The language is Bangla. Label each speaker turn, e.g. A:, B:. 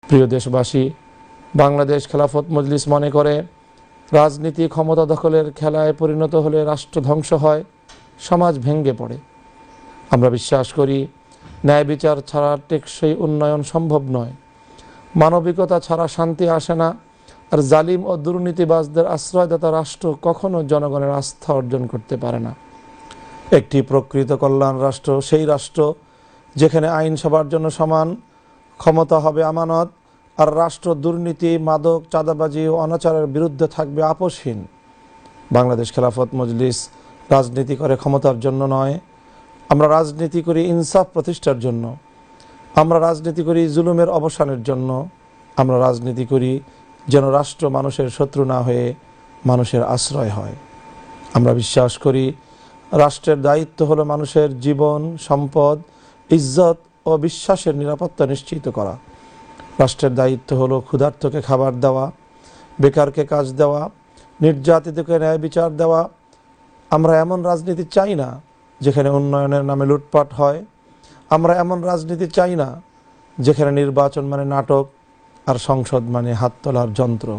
A: প্রিয় দেশবাসী, বাংলাদেশ খেলাফত মজলিস মনে করে রাজনীতি ক্ষমতা দখলের খেলায় পরিণত হলে রাষ্ট্র ধ্বংস হয়, সমাজ ভেঙে পড়ে। আমরা বিশ্বাস করি ন্যায় বিচার ছাড়া টেকসই উন্নয়ন সম্ভব নয়, মানবিকতা ছাড়া শান্তি আসে না, আর জালিম ও দুর্নীতিবাজদের আশ্রয়দাতা রাষ্ট্র কখনো জনগণের আস্থা অর্জন করতে পারে না। একটি প্রকৃত কল্যাণ রাষ্ট্র সেই রাষ্ট্র যেখানে আইন সবার জন্য সমান, ক্ষমতা হবে আমানত, আর রাষ্ট্র দুর্নীতি, মাদক, চাঁদাবাজি ও অনাচারের বিরুদ্ধে থাকবে আপোষহীন। বাংলাদেশ খেলাফত মজলিস রাজনীতি করে ক্ষমতার জন্য নয়, আমরা রাজনীতি করি ইনসাফ প্রতিষ্ঠার জন্য। আমরা রাজনীতি করি জুলুমের অবসানের জন্য। আমরা রাজনীতি করি যেন রাষ্ট্র মানুষের শত্রু না হয়ে মানুষের আশ্রয় হয়। আমরা বিশ্বাস করি রাষ্ট্রের দায়িত্ব হলো মানুষের জীবন, সম্পদ, ইজ্জত ও বিশ্বাসের নিরাপত্তা নিশ্চিত করা। রাষ্ট্রের দায়িত্ব হলো ক্ষুধার্তকে খাবার দেওয়া, বেকারকে কাজ দেওয়া, নির্যাতিতকে ন্যায় বিচার দেওয়া। আমরা এমন রাজনীতি চাই না যেখানে উন্নয়নের নামে লুটপাট হয়। আমরা এমন রাজনীতি চাই না যেখানে নির্বাচন মানে নাটক আর সংসদ মানে হাত তোলার যন্ত্র।